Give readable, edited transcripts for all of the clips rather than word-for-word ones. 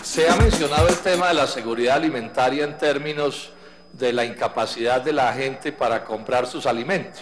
Se ha mencionado el tema de la seguridad alimentaria en términos de la incapacidad de la gente para comprar sus alimentos.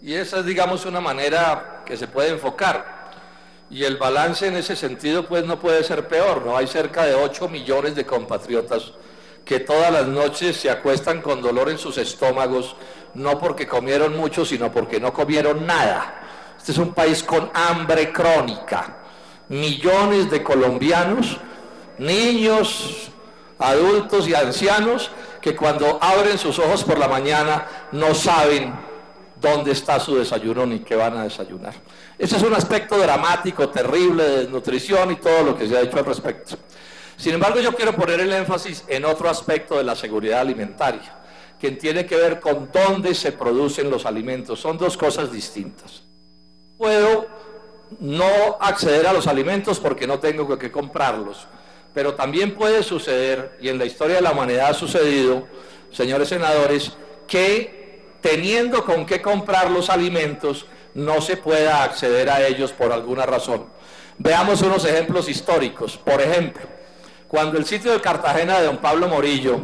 Y esa es, digamos, una manera que se puede enfocar. Y el balance en ese sentido, pues, no puede ser peor, ¿no? Hay cerca de 8 millones de compatriotas que todas las noches se acuestan con dolor en sus estómagos, no porque comieron mucho, sino porque no comieron nada. Este es un país con hambre crónica. Millones de colombianos, niños, adultos y ancianos, que cuando abren sus ojos por la mañana no saben dónde está su desayuno ni qué van a desayunar. Ese es un aspecto dramático, terrible, de desnutrición y todo lo que se ha dicho al respecto. Sin embargo, yo quiero poner el énfasis en otro aspecto de la seguridad alimentaria, que tiene que ver con dónde se producen los alimentos. Son dos cosas distintas. Puedo no acceder a los alimentos porque no tengo que comprarlos, pero también puede suceder, y en la historia de la humanidad ha sucedido, señores senadores, que teniendo con qué comprar los alimentos, no se pueda acceder a ellos por alguna razón. Veamos unos ejemplos históricos. Por ejemplo, cuando el sitio de Cartagena de don Pablo Morillo,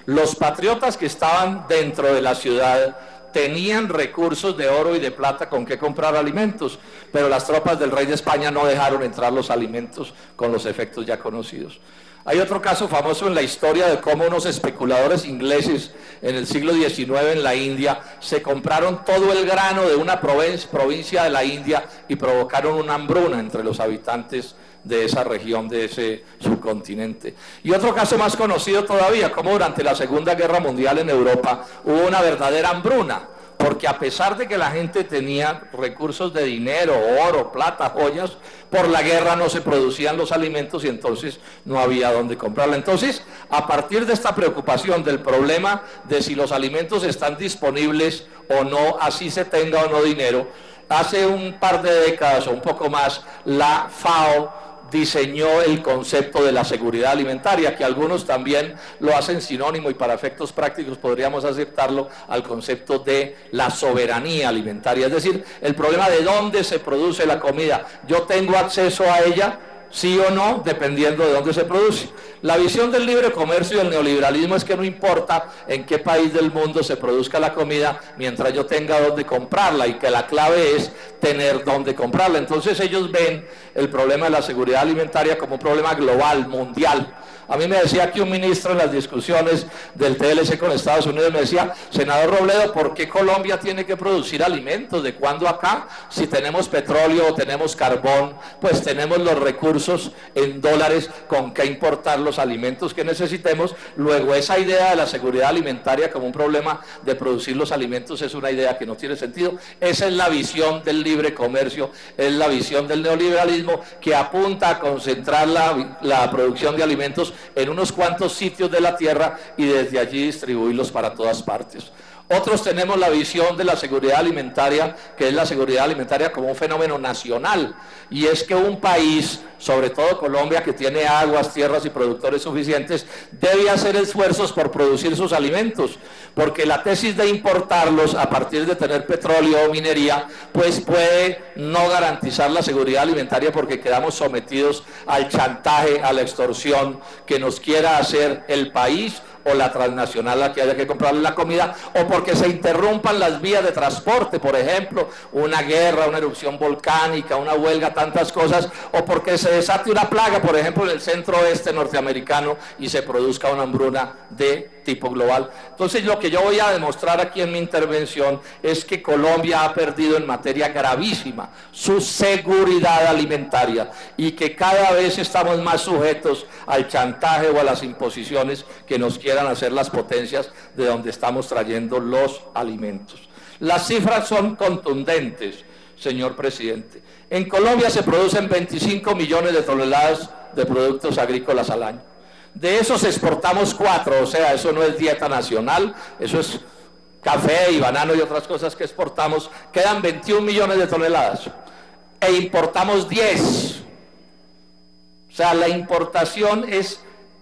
los patriotas que estaban dentro de la ciudad tenían recursos de oro y de plata con que comprar alimentos, pero las tropas del rey de España no dejaron entrar los alimentos con los efectos ya conocidos. Hay otro caso famoso en la historia de cómo unos especuladores ingleses en el siglo XIX en la India se compraron todo el grano de una provincia de la India y provocaron una hambruna entre los habitantes de esa región, de ese subcontinente. Y otro caso más conocido todavía, como durante la Segunda Guerra Mundial en Europa hubo una verdadera hambruna, porque a pesar de que la gente tenía recursos de dinero, oro, plata, joyas, por la guerra no se producían los alimentos y entonces no había dónde comprarla. Entonces, a partir de esta preocupación del problema de si los alimentos están disponibles o no, así se tenga o no dinero, hace un par de décadas o un poco más, la FAO diseñó el concepto de la seguridad alimentaria, que algunos también lo hacen sinónimo y para efectos prácticos podríamos aceptarlo al concepto de la soberanía alimentaria, es decir, el problema de dónde se produce la comida. Yo tengo acceso a ella, sí o no, dependiendo de dónde se produce. La visión del libre comercio y del neoliberalismo es que no importa en qué país del mundo se produzca la comida, mientras yo tenga dónde comprarla, y que la clave es tener dónde comprarla. Entonces ellos ven el problema de la seguridad alimentaria como un problema global, mundial. A mí me decía que un ministro en las discusiones del TLC con Estados Unidos me decía: senador Robledo, ¿por qué Colombia tiene que producir alimentos? ¿De cuándo acá? Si tenemos petróleo o tenemos carbón, pues tenemos los recursos en dólares con que importar los alimentos que necesitemos. Luego, esa idea de la seguridad alimentaria como un problema de producir los alimentos es una idea que no tiene sentido. Esa es la visión del libre comercio, es la visión del neoliberalismo, que apunta a concentrar la producción de alimentos en unos cuantos sitios de la tierra y desde allí distribuirlos para todas partes. Otros tenemos la visión de la seguridad alimentaria, que es la seguridad alimentaria como un fenómeno nacional, y es que un país, sobre todo Colombia, que tiene aguas, tierras y productores suficientes, debe hacer esfuerzos por producir sus alimentos, porque la tesis de importarlos a partir de tener petróleo o minería, pues puede no garantizar la seguridad alimentaria, porque quedamos sometidos al chantaje, a la extorsión que nos quiera hacer el país o la transnacional a que haya que comprarle la comida, o porque se interrumpan las vías de transporte, por ejemplo, una guerra, una erupción volcánica, una huelga, tantas cosas, o porque se desate una plaga, por ejemplo, en el centro oeste norteamericano y se produzca una hambruna de tipo global. Entonces, lo que yo voy a demostrar aquí en mi intervención es que Colombia ha perdido en materia gravísima su seguridad alimentaria y que cada vez estamos más sujetos al chantaje o a las imposiciones que nos quieran hacer las potencias de donde estamos trayendo los alimentos. Las cifras son contundentes, señor presidente. En Colombia se producen 25 millones de toneladas de productos agrícolas al año. De esos exportamos 4, o sea, eso no es dieta nacional, eso es café y banano y otras cosas que exportamos. Quedan 21 millones de toneladas e importamos 10. sea, la importación es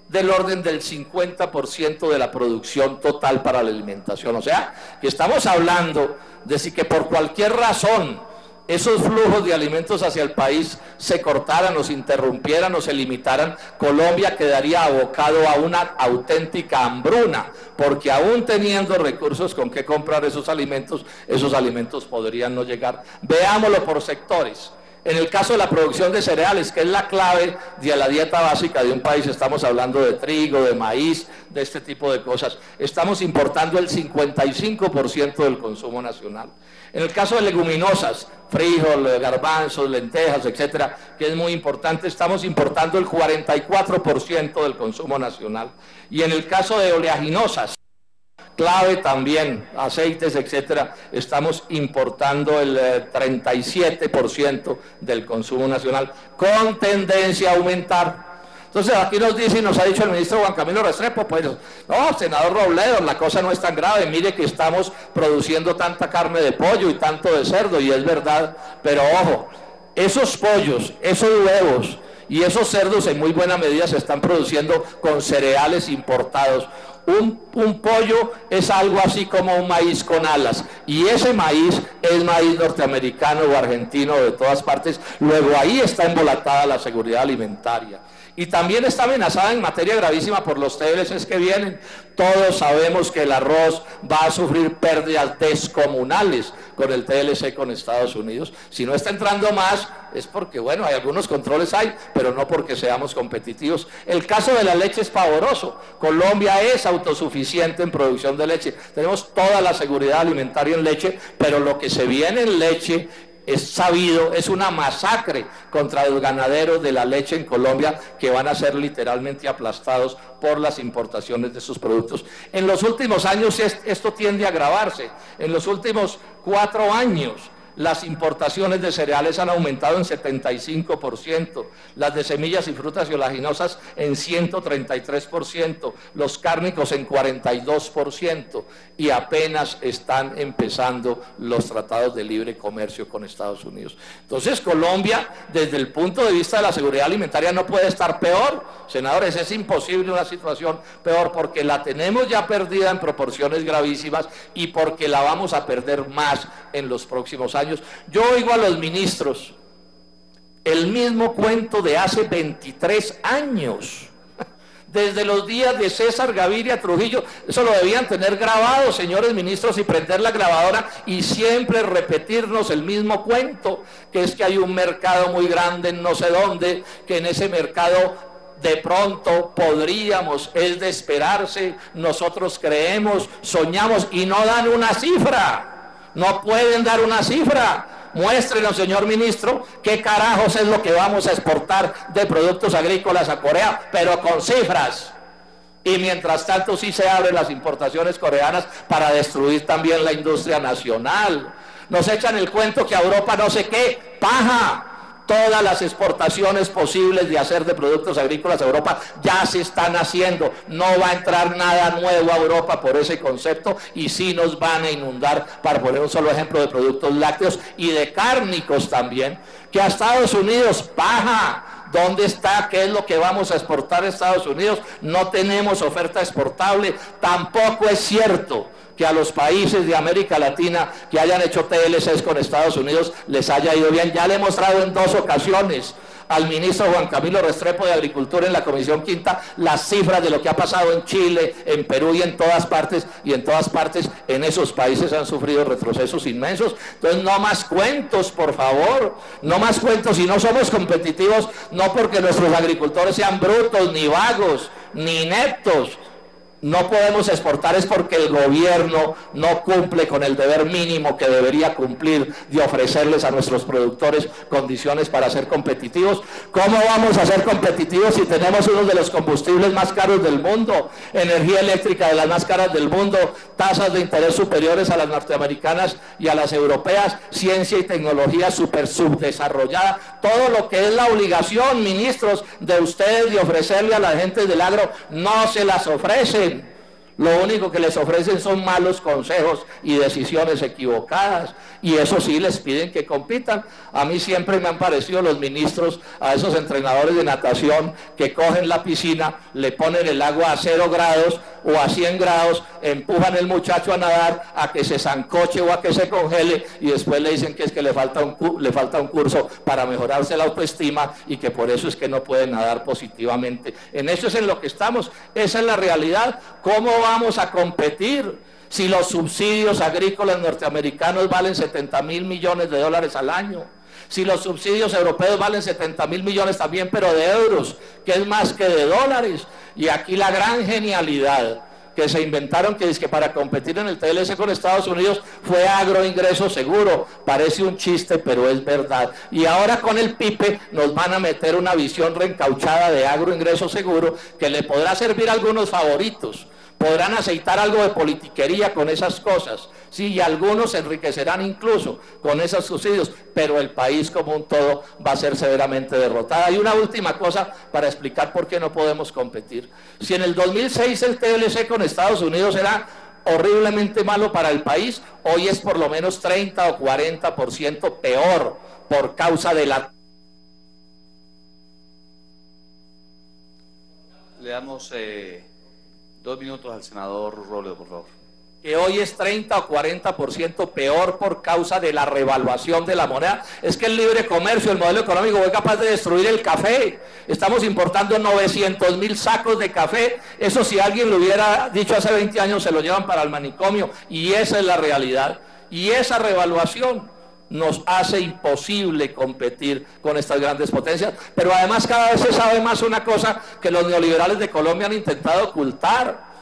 del orden del 50% de la producción total para la alimentación. O sea, que estamos hablando de si que por cualquier razón esos flujos de alimentos hacia el país se cortaran o se interrumpieran o se limitaran, Colombia quedaría abocado a una auténtica hambruna, porque aún teniendo recursos con que comprar esos alimentos podrían no llegar. Veámoslo por sectores. En el caso de la producción de cereales, que es la clave de la dieta básica de un país, estamos hablando de trigo, de maíz, de este tipo de cosas. Estamos importando el 55% del consumo nacional. En el caso de leguminosas, frijol, garbanzos, lentejas, etcétera, que es muy importante, estamos importando el 44% del consumo nacional. Y en el caso de oleaginosas, clave también, aceites, etcétera, estamos importando el 37% del consumo nacional, con tendencia a aumentar. Entonces aquí nos dice y nos ha dicho el ministro Juan Camilo Restrepo, pues, no, senador Robledo, la cosa no es tan grave, mire que estamos produciendo tanta carne de pollo y tanto de cerdo, y es verdad, pero ojo, esos pollos, esos huevos y esos cerdos en muy buena medida se están produciendo con cereales importados. Un pollo es algo así como un maíz con alas, y ese maíz es maíz norteamericano o argentino de todas partes. Luego ahí está embolatada la seguridad alimentaria. Y también está amenazada en materia gravísima por los TLCs que vienen. Todos sabemos que el arroz va a sufrir pérdidas descomunales con el TLC con Estados Unidos. Si no está entrando más, es porque, bueno, hay algunos controles pero no porque seamos competitivos. El caso de la leche es pavoroso. Colombia es autosuficiente en producción de leche. Tenemos toda la seguridad alimentaria en leche, pero lo que se viene en leche es sabido, es una masacre contra los ganaderos de la leche en Colombia, que van a ser literalmente aplastados por las importaciones de sus productos. En los últimos años esto tiende a agravarse. En los últimos 4 años las importaciones de cereales han aumentado en 75%, las de semillas y frutas y oleaginosas en 133%, los cárnicos en 42%, y apenas están empezando los tratados de libre comercio con Estados Unidos. Entonces Colombia, desde el punto de vista de la seguridad alimentaria, no puede estar peor, senadores, es imposible una situación peor, porque la tenemos ya perdida en proporciones gravísimas y porque la vamos a perder más en los próximos años. Yo oigo a los ministros el mismo cuento de hace 23 años, desde los días de César Gaviria Trujillo. Eso lo debían tener grabado, señores ministros, y prender la grabadora y siempre repetirnos el mismo cuento, que es que hay un mercado muy grande en no sé dónde, que en ese mercado de pronto podríamos, es de esperarse, nosotros creemos, soñamos, y no dan una cifra. No pueden dar una cifra. Muéstrenos, señor ministro, qué carajos es lo que vamos a exportar de productos agrícolas a Corea, pero con cifras. Y mientras tanto sí se abren las importaciones coreanas para destruir también la industria nacional. Nos echan el cuento que a Europa no sé qué, paja. Todas las exportaciones posibles de hacer de productos agrícolas a Europa ya se están haciendo. No va a entrar nada nuevo a Europa por ese concepto, y sí nos van a inundar, para poner un solo ejemplo, de productos lácteos y de cárnicos también. Que a Estados Unidos, paja. ¿Dónde está? ¿Qué es lo que vamos a exportar a Estados Unidos? No tenemos oferta exportable. Tampoco es cierto que a los países de América Latina que hayan hecho TLCs con Estados Unidos les haya ido bien. Ya le he mostrado en 2 ocasiones al ministro Juan Camilo Restrepo de Agricultura en la Comisión Quinta las cifras de lo que ha pasado en Chile, en Perú y en todas partes, en esos países han sufrido retrocesos inmensos. Entonces no más cuentos, por favor, no más cuentos. Si no somos competitivos, no porque nuestros agricultores sean brutos, ni vagos, ni ineptos, no podemos exportar, es porque el gobierno no cumple con el deber mínimo que debería cumplir de ofrecerles a nuestros productores condiciones para ser competitivos. ¿Cómo vamos a ser competitivos si tenemos uno de los combustibles más caros del mundo, energía eléctrica de las más caras del mundo, tasas de interés superiores a las norteamericanas y a las europeas, ciencia y tecnología subdesarrollada? Todo lo que es la obligación, ministros, de ustedes de ofrecerle a la gente del agro, no se las ofrecen. Lo único que les ofrecen son malos consejos y decisiones equivocadas, y eso sí les piden que compitan. A mí siempre me han parecido los ministros, a esos entrenadores de natación que cogen la piscina, le ponen el agua a 0 grados o a 100 grados, empujan al muchacho a nadar, a que se sancoche o a que se congele, y después le dicen que es que le falta un curso para mejorarse la autoestima y que por eso es que no puede nadar positivamente. En eso es en lo que estamos, esa es la realidad. ¿Cómo vamos a competir si los subsidios agrícolas norteamericanos valen 70.000 millones de dólares al año? Si los subsidios europeos valen 70.000 millones también, pero de euros, que es más que de dólares. Y aquí la gran genialidad que se inventaron, que es que para competir en el TLC con Estados Unidos fue agroingreso seguro. Parece un chiste, pero es verdad. Y ahora con el PIPE nos van a meter una visión reencauchada de agroingreso seguro que le podrá servir a algunos favoritos. Podrán aceitar algo de politiquería con esas cosas, sí, y algunos se enriquecerán incluso con esos subsidios, pero el país como un todo va a ser severamente derrotada. Y una última cosa para explicar por qué no podemos competir. Si en el 2006 el TLC con Estados Unidos era horriblemente malo para el país, hoy es por lo menos 30 o 40% peor por causa de la... Le damos 2 minutos al senador Robledo, por favor. Que hoy es 30 o 40% peor por causa de la revaluación de la moneda. Es que el libre comercio, el modelo económico fue capaz de destruir el café. Estamos importando 900.000 sacos de café. Eso, si alguien lo hubiera dicho hace 20 años, se lo llevan para el manicomio. Y esa es la realidad. Y esa revaluación nos hace imposible competir con estas grandes potencias. Pero además cada vez se sabe más una cosa que los neoliberales de Colombia han intentado ocultar.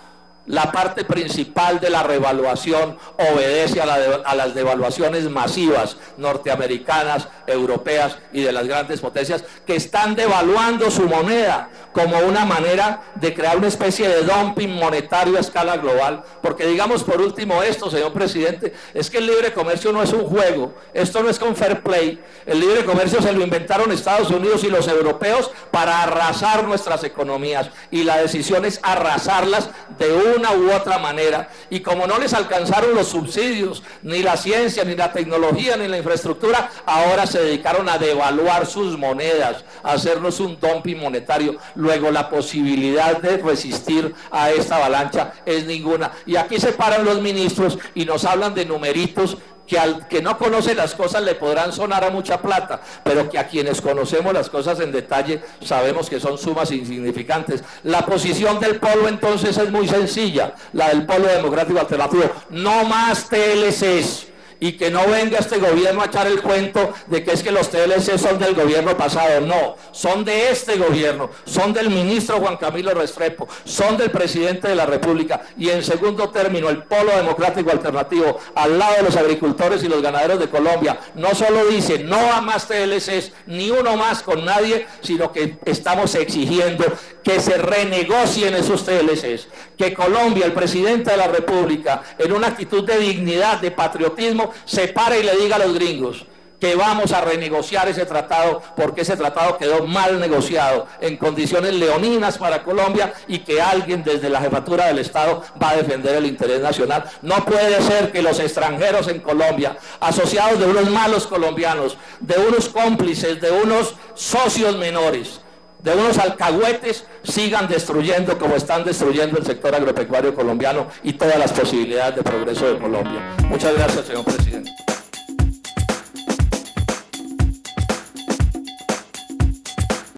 La parte principal de la revaluación obedece a las devaluaciones masivas norteamericanas, europeas y de las grandes potencias, que están devaluando su moneda como una manera de crear una especie de dumping monetario a escala global. Porque digamos por último esto, señor presidente, es que el libre comercio no es un juego, esto no es con fair play. El libre comercio se lo inventaron Estados Unidos y los europeos para arrasar nuestras economías, y la decisión es arrasarlas de una u otra manera. Y como no les alcanzaron los subsidios, ni la ciencia, ni la tecnología, ni la infraestructura, ahora se dedicaron a devaluar sus monedas, a hacernos un dumping monetario. Luego la posibilidad de resistir a esta avalancha es ninguna. Y aquí se paran los ministros y nos hablan de numeritos que al que no conoce las cosas le podrán sonar a mucha plata, pero que a quienes conocemos las cosas en detalle sabemos que son sumas insignificantes. La posición del polo entonces es muy sencilla, la del Polo Democrático Alternativo: no más TLCs. Y que no venga este gobierno a echar el cuento de que es que los TLC son del gobierno pasado. No, son de este gobierno, son del ministro Juan Camilo Restrepo, son del presidente de la República. Y en segundo término, el Polo Democrático Alternativo, al lado de los agricultores y los ganaderos de Colombia, no solo dice no a más TLCs, ni uno más con nadie, sino que estamos exigiendo que se renegocien esos TLCs, que Colombia, el presidente de la República, en una actitud de dignidad, de patriotismo, se pare y le diga a los gringos que vamos a renegociar ese tratado, porque ese tratado quedó mal negociado, en condiciones leoninas para Colombia, y que alguien desde la jefatura del Estado va a defender el interés nacional. No puede ser que los extranjeros en Colombia, asociados de unos malos colombianos, de unos cómplices, de unos socios menores, de unos alcahuetes, sigan destruyendo como están destruyendo el sector agropecuario colombiano y todas las posibilidades de progreso de Colombia. Muchas gracias, señor presidente.